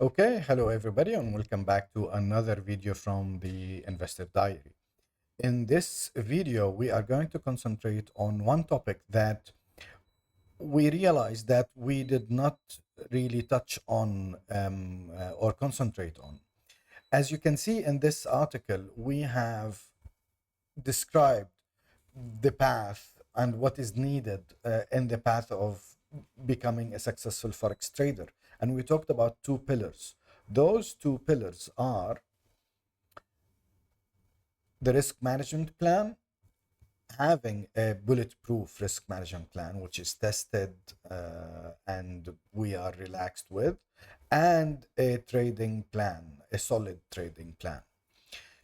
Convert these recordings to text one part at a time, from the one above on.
Okay, hello everybody, and welcome back to another video from the Investor Diary. In this video, we are going to concentrate on one topic that we realized that we did not really touch on or concentrate on. As you can see in this article, we have described the path and what is needed in the path of becoming a successful Forex trader. And we talked about two pillars. Those two pillars are the risk management plan, having a bulletproof risk management plan, which is tested and we are relaxed with, and a trading plan, a solid trading plan.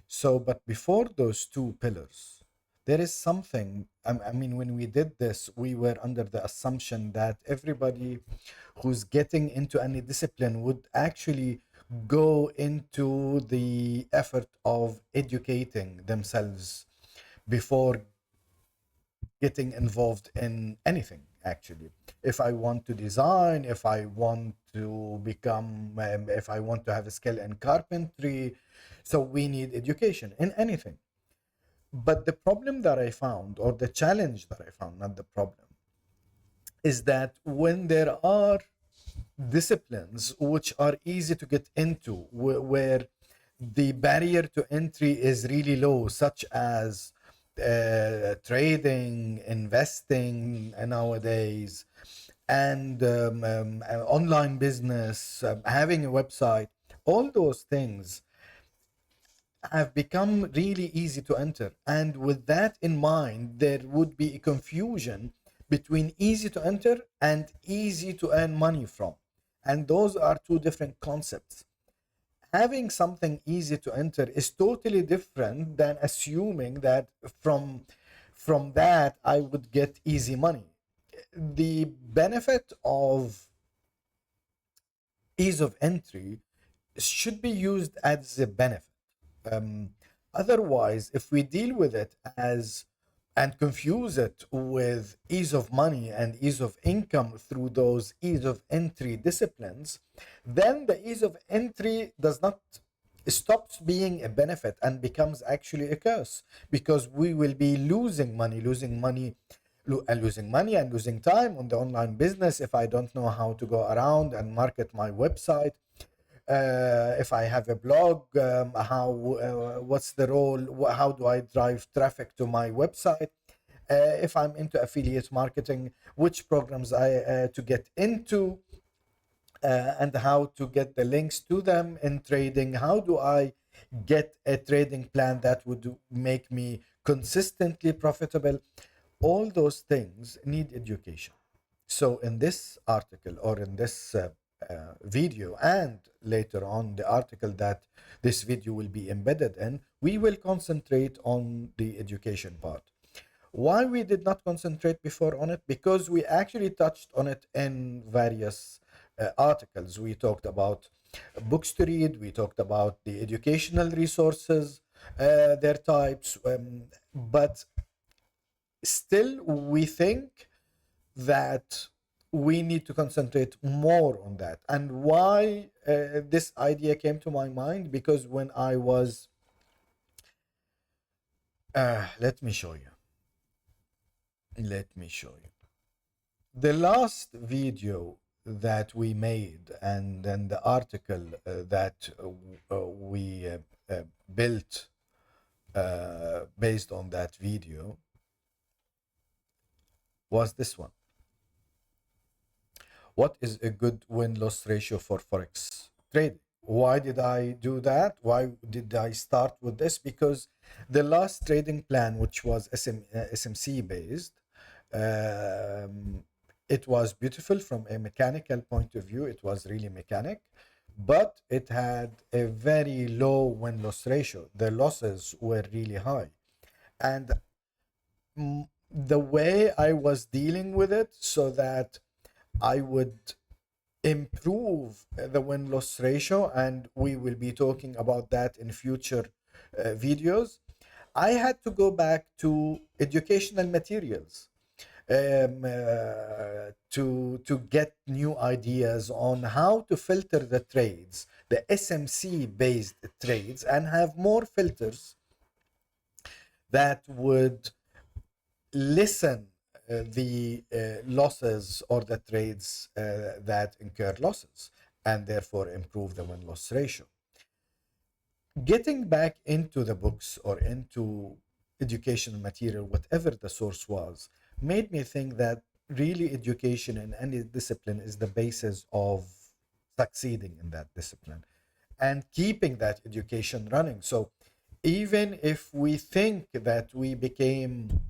So, but before those two pillars, there is something. I mean, when we did this, we were under the assumption that everybody who's getting into any discipline would actually go into the effort of educating themselves before getting involved in anything. Actually, if I want to design, if I want to become, if I want to have a skill in carpentry, so we need education in anything. But the problem that I found, or the challenge that I found, not the problem, is that when there are disciplines which are easy to get into, where the barrier to entry is really low, such as trading, investing nowadays, and online business, having a website, all those things have become really easy to enter. And with that in mind, there would be a confusion between easy to enter and easy to earn money from. And those are two different concepts. Having something easy to enter is totally different than assuming that from that I would get easy money. The benefit of ease of entry should be used as a benefit. Um, Otherwise, if we deal with it as and confuse it with ease of money and ease of income through those ease of entry disciplines, then the ease of entry does not stops being a benefit and becomes actually a curse, because we will be losing money and losing time on the online business if I don't know how to go around and market my website. If I have a blog, what's the role? How do I drive traffic to my website? If I'm into affiliate marketing, which programs I to get into, and how to get the links to them. In trading, how do I get a trading plan that would make me consistently profitable? All those things need education. So in this article, or in this video, and later on the article that this video will be embedded in, we will concentrate on the education part. Why we did not concentrate before on it? Because we actually touched on it in various articles. We talked about books to read, we talked about the educational resources, their types, but still we think that we need to concentrate more on that. And why this idea came to my mind, because when I was let me show you the last video that we made, and then the article that we built based on that video was this one. What is a good win-loss ratio for Forex trading? Why did I do that? Why did I start with this? Because the last trading plan, which was SMC based, it was beautiful from a mechanical point of view. It was really mechanic, but it had a very low win-loss ratio. The losses were really high. And the way I was dealing with it, so that I would improve the win-loss ratio, and we will be talking about that in future videos, I had to go back to educational materials. to get new ideas on how to filter the trades, the SMC based trades, and have more filters that would lessen the losses or the trades that incur losses, and therefore improve the win-loss ratio. Getting back into the books or into educational material, whatever the source was, made me think that really education in any discipline is the basis of succeeding in that discipline and keeping that education running. So even if we think that we became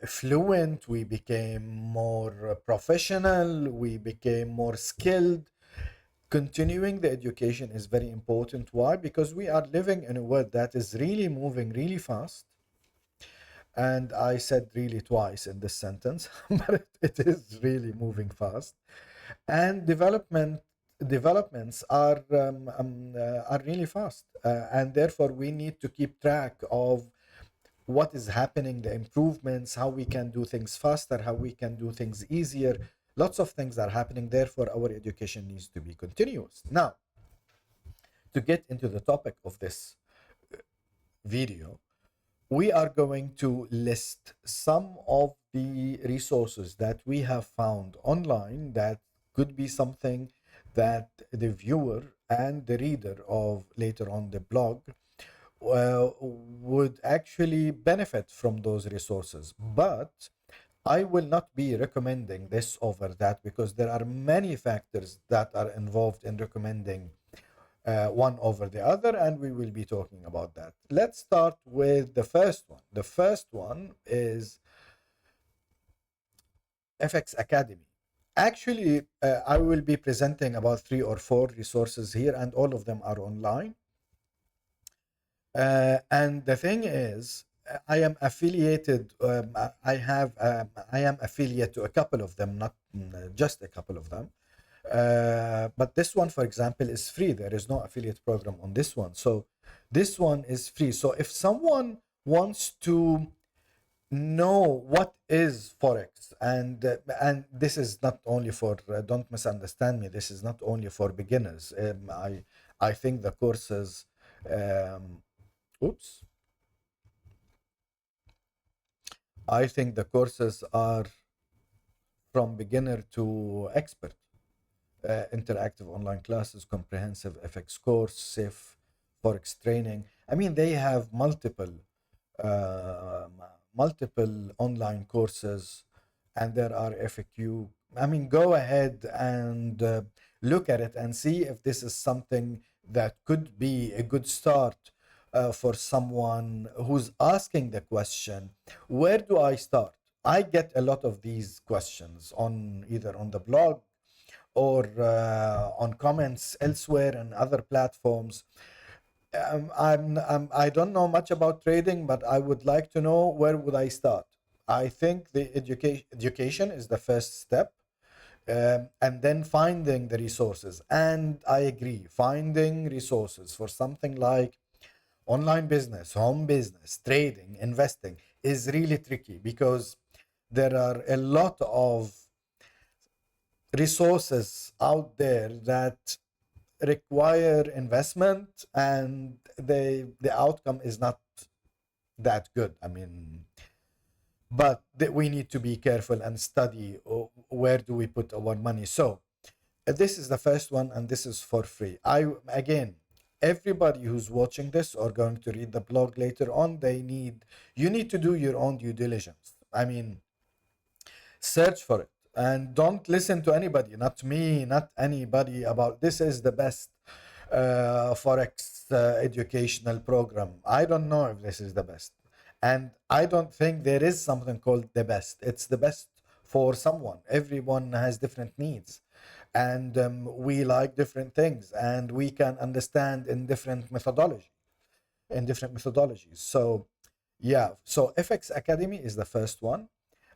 fluent, we became more professional, we became more skilled, continuing the education is very important. Why? Because we are living in a world that is really moving really fast. And I said really twice in this sentence, but it is really moving fast. And developments are really fast, and therefore we need to keep track of what is happening, the improvements, how we can do things faster, how we can do things easier. Lots of things are happening. Therefore, our education needs to be continuous. Now, to get into the topic of this video, we are going to list some of the resources that we have found online that could be something that the viewer and the reader of later on the blog would actually benefit from those resources. But I will not be recommending this over that, because there are many factors that are involved in recommending one over the other, and we will be talking about that. Let's start with the first one. The first one is FX Academy. Actually, I will be presenting about 3 or 4 resources here, and all of them are online. And the thing is, I am affiliated. I am affiliate to a couple of them, not just a couple of them. But this one, for example, is free. There is no affiliate program on this one. So this one is free. So if someone wants to know what is Forex, and this is not only for, don't misunderstand me, this is not only for beginners. I think the courses, oops, I think the courses are from beginner to expert. Interactive online classes, comprehensive FX course, safe Forex training. I mean, they have uh, multiple online courses, and there are FAQ. I mean, go ahead and look at it and see if this is something that could be a good start for someone who's asking the question, where do I start? I get a lot of these questions on either on the blog or on comments elsewhere and other platforms. I don't know much about trading, but I would like to know, where would I start? I think the education is the first step, and then finding the resources. And I agree, finding resources for something like online business, home business, trading, investing is really tricky, because there are a lot of resources out there that require investment, and the outcome is not that good. I mean, but we need to be careful and study where do we put our money. So this is the first one, and this is for free. I again, everybody who's watching this or going to read the blog later on, you need to do your own due diligence. I mean, search for it, and don't listen to anybody, not me, not anybody, about this is the best Forex educational program. I don't know if this is the best, and I don't think there is something called the best. It's the best for someone. Everyone has different needs, and we like different things, and we can understand in different methodologies. So yeah, so FX Academy is the first one.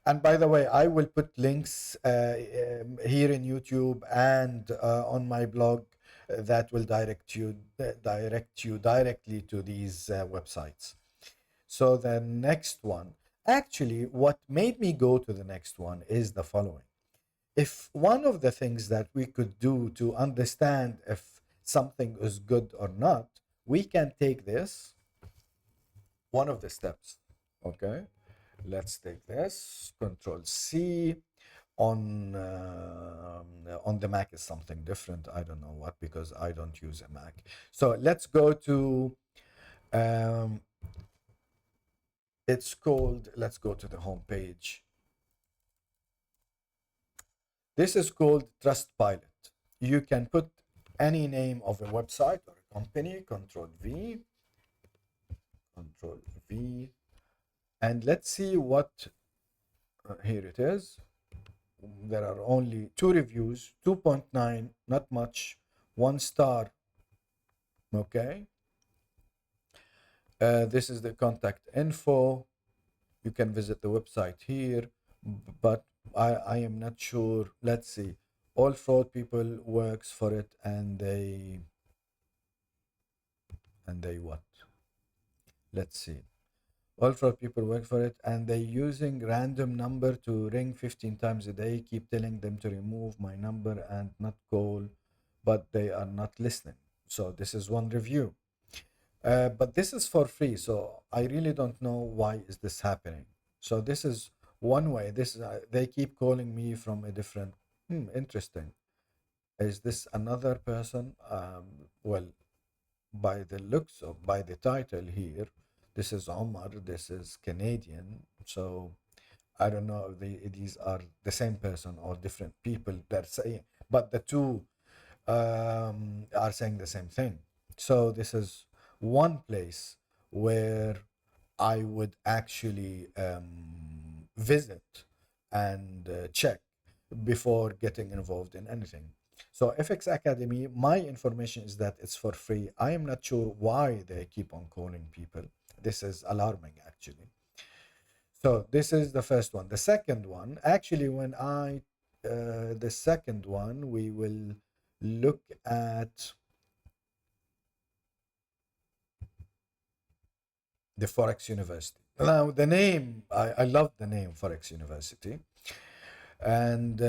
And by the way, I will put links here in YouTube and on my blog that will direct you directly to these websites. So the next one, Actually, what made me go to the next one is the following. If one of the things that we could do to understand if something is good or not, we can take this, one of the steps. Okay, let's take this, Control C. On the Mac is something different. I don't know what, because I don't use a Mac. So let's go to um, it's called, let's go to the home page. This is called Trustpilot. You can put any name of a website or a company, Control V, Control V, and let's see what, here it is. There are only 2 reviews, 2.9, not much, 1 star. Okay. This is the contact info. You can visit the website here, but I am not sure. Let's see. All fraud people works for it, and they what? Let's see. All fraud people work for it, and they using random number to ring 15 times a day. Keep telling them to remove my number and not call, but they are not listening. So this is one review. But this is for free, so I really don't know why is this happening. So this is one way. This is, they keep calling me from a different. Interesting. Is this another person? Well, by the looks of, by the title here, this is Omar. This is Canadian. So I don't know if these are the same person or different people. They're saying, but the two are saying the same thing. So this is one place where I would actually visit and check before getting involved in anything. So FX Academy, my information is that it's for free. I am not sure why they keep on calling people. This is alarming, actually. So this is the first one. The second one, actually, the second one, we will look at the Forex University. Now, the name, I love the name Forex University. And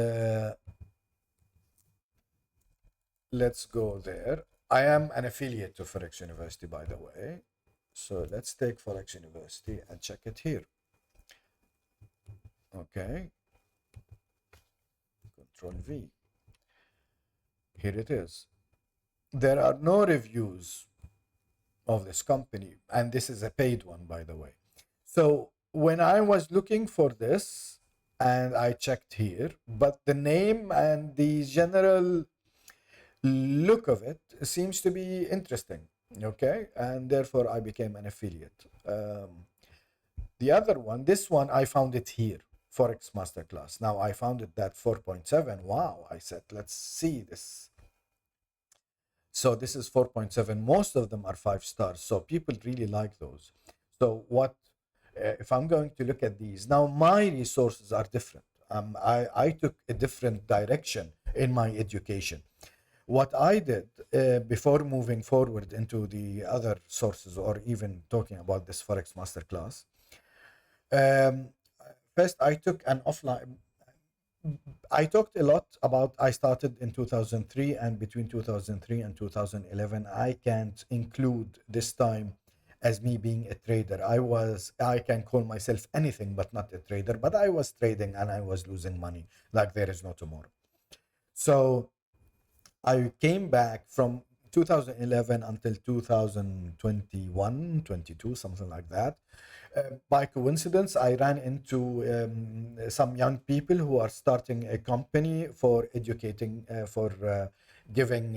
let's go there. I am an affiliate to Forex University, by the way. So let's take Forex University and check it here. Okay. Control V. Here it is. There are no reviews of this company, and this is a paid one, by the way. So when I was looking for this, and I checked here, but the name and the general look of it seems to be interesting. Okay, and therefore I became an affiliate. The other one, this one, I found it here, Forex Masterclass. Now I found it that 4.7. Wow, I said, let's see this. So this is 4.7. Most of them are 5 stars. So people really like those. So what, if I'm going to look at these, now my resources are different. I took a different direction in my education. What I did before moving forward into the other sources, or even talking about this Forex Masterclass, um, first I took an offline. I talked a lot about, I started in 2003, and between 2003 and 2011, I can't include this time as me being a trader. I can call myself anything but not a trader, but I was trading and I was losing money like there is no tomorrow. So I came back from 2011 until 2021, 22, something like that. By coincidence, I ran into some young people who are starting a company for educating, for giving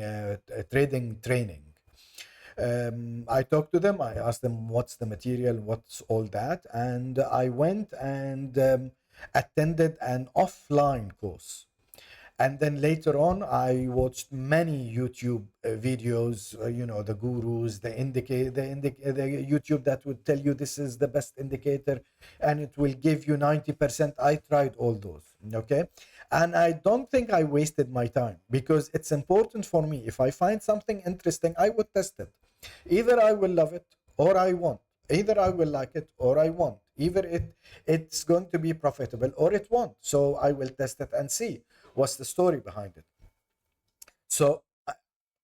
trading training. I talked to them, I asked them what's the material, what's all that, and I went and attended an offline course. And then later on, I watched many YouTube videos, the gurus, the YouTube that would tell you this is the best indicator and it will give you 90%. I tried all those, okay? And I don't think I wasted my time, because it's important for me. If I find something interesting, I would test it. Either I will love it or I won't. Either I will like it or I won't. Either it's going to be profitable or it won't. So I will test it and see what's the story behind it. So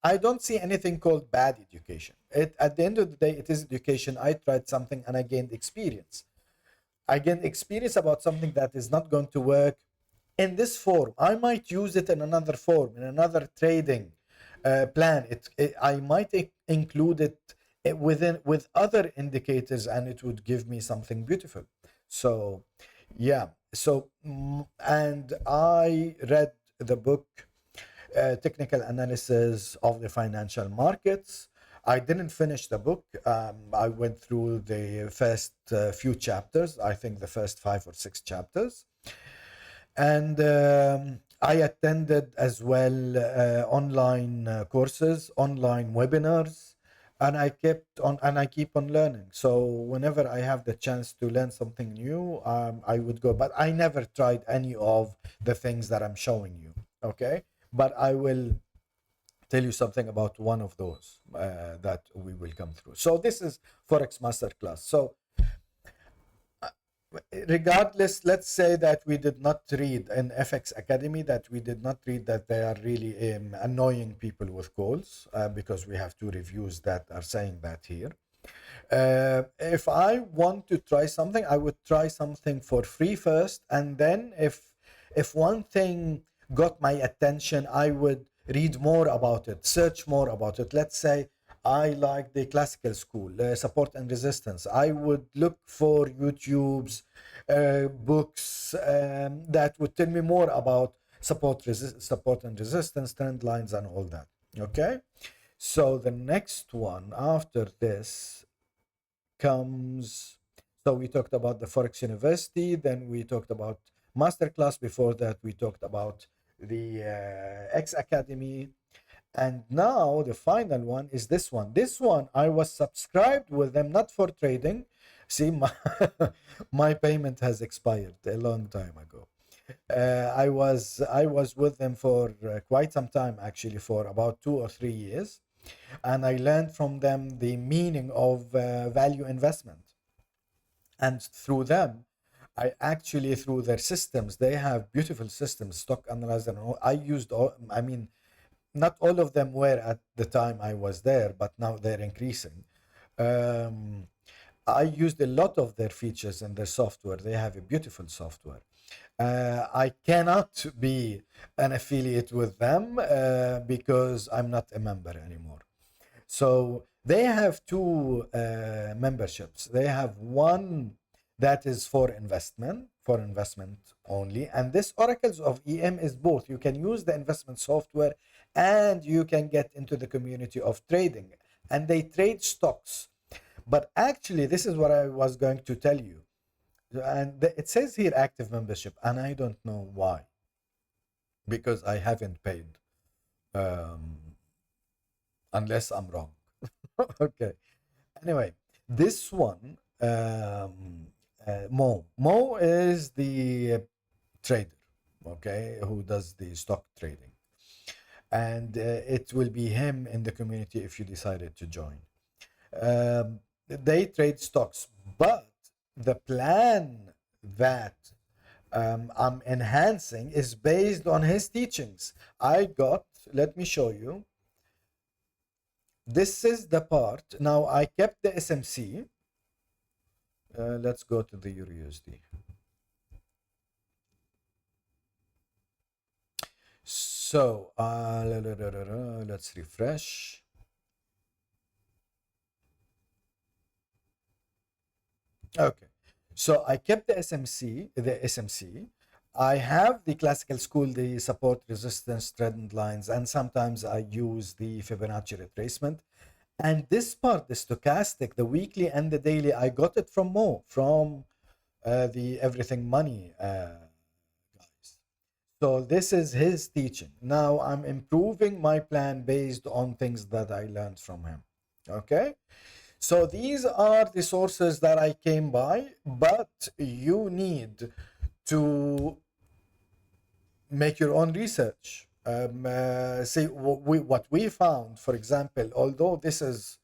I don't see anything called bad education. At the end of the day, it is education. I tried something and I gained experience. I gained experience about something that is not going to work in this form. I might use it in another form, in another trading plan. I might include it with other indicators, and it would give me something beautiful. So, yeah. So, and I read the book Technical Analysis of the Financial Markets. I didn't finish the book. I went through the first few chapters, I think the first 5 or 6 chapters. And I attended as well online courses, online webinars, and I keep on learning. So whenever I have the chance to learn something new, I would go. But I never tried any of the things that I'm showing you. Okay, but I will tell you something about one of those that we will come through. So this is Forex Masterclass. So regardless, let's say that we did not read in FX Academy, that we did not read that they are really annoying people with calls, because we have 2 reviews that are saying that here. If I want to try something, I would try something for free first, and then if one thing got my attention, I would read more about it, search more about it. Let's say I like the classical school, support and resistance. I would look for YouTube's books that would tell me more about support and resistance, trend lines, and all that. Okay, so the next one after this comes. So we talked about the Forex University, then we talked about Masterclass. Before that, we talked about the X Academy. And now the final one is this one. This one, I was subscribed with them, not for trading. See, my payment has expired a long time ago. I was with them for quite some time, actually, for about 2 or 3 years, and I learned from them the meaning of value investment. And through them, I actually, through their systems, they have beautiful systems, stock analyzer. And all. I used all. I mean, not all of them were at the time I was there, but now they're increasing. Um, I used a lot of their features in their software. They have a beautiful software. I cannot be an affiliate with them because I'm not a member anymore. So they have 2 memberships. They have one that is for investment only. And this Oracles of EM is both. You can use the investment software and you can get into the community of trading. And they trade stocks. But actually, this is what I was going to tell you. And it says here active membership, and I don't know why, because I haven't paid, um, unless I'm wrong. Okay. Anyway, this one, Mo is the trader, okay, who does the stock trading. And it will be him in the community if you decided to join. They trade stocks, but the plan that I'm enhancing is based on his teachings. Let me show you. This is the part. Now I kept the SMC. Let's go to the Euro USD. So let's refresh. Okay. So I kept the SMC. I have the classical school, the support, resistance, trend lines, and sometimes I use the Fibonacci retracement. And this part, the stochastic, the weekly and the daily, I got it from Mo, from the Everything Money guys. So this is his teaching. Now I'm improving my plan based on things that I learned from him. Okay. So these are the sources that I came by, but you need to make your own research. See what we found, for example, although this is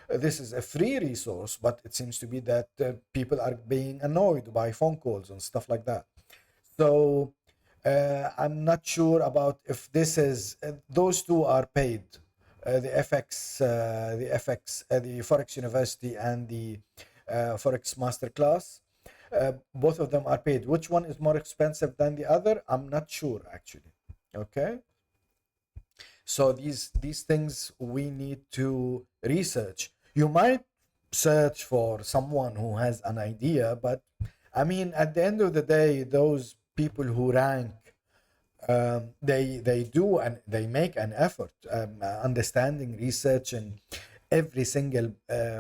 This is a free resource, but it seems to be that people are being annoyed by phone calls and stuff like that. So I'm not sure about if this is those two are paid. The Forex University and the Forex Masterclass. Both of them are paid. Which one is more expensive than the other? I'm not sure actually. Okay. So these things we need to research. You might search for someone who has an idea, but I mean, at the end of the day, those people who rank, they do and they make an effort, understanding, researching every single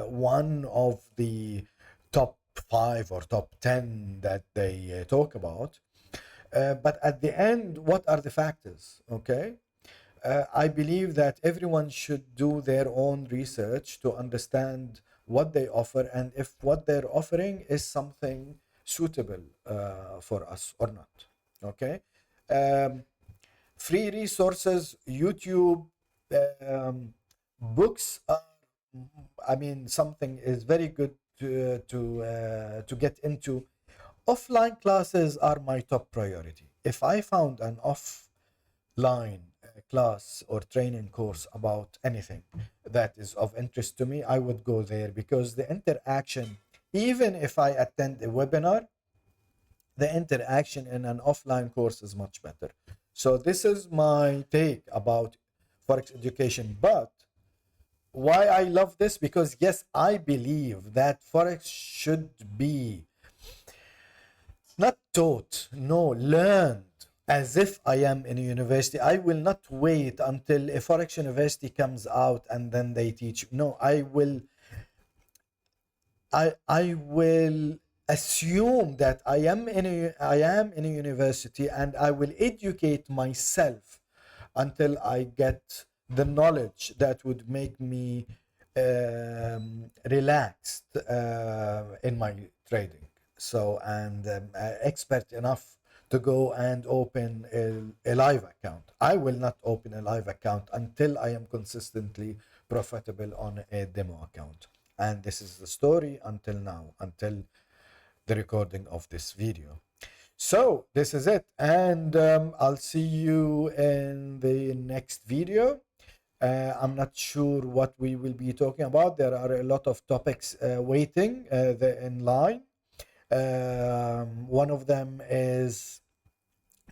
one of the top 5 or top 10 that they talk about. But at the end, what are the factors? Okay. I believe that everyone should do their own research to understand what they offer and if what they're offering is something suitable for us or not. Okay. Um, Free resources, YouTube, books are, I mean, something is very good to get into. Offline classes are my top priority. If I found an offline class or training course about anything that is of interest to me, I would go there because the interaction, even if I attend a webinar, the interaction in an offline course is much better. So this is my take about Forex education. But why I love this? Because yes, I believe that Forex should be not taught, no, learned as if I am in a university. I will not wait until a Forex university comes out and then they teach. No, I will assume that I am in a university and I will educate myself until I get the knowledge that would make me relaxed in my trading. So, and expert enough to go and open a live account. I will not open a live account until I am consistently profitable on a demo account. And this is the story until now, until the recording of this video. So this is it, and I'll see you in the next video. I'm not sure what we will be talking about. There are a lot of topics waiting in line. One of them is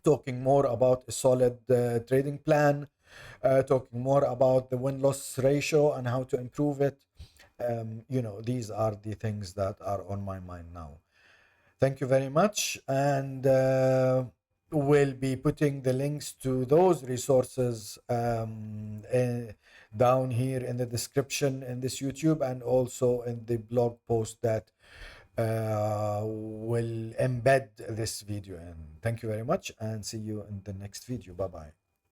talking more about a solid trading plan, talking more about the win-loss ratio and how to improve it. These are the things that are on my mind now. Thank you very much, and we'll be putting the links to those resources down here in the description in this YouTube, and also in the blog post that will embed this video in. Thank you very much, and see you in the next video. Bye bye.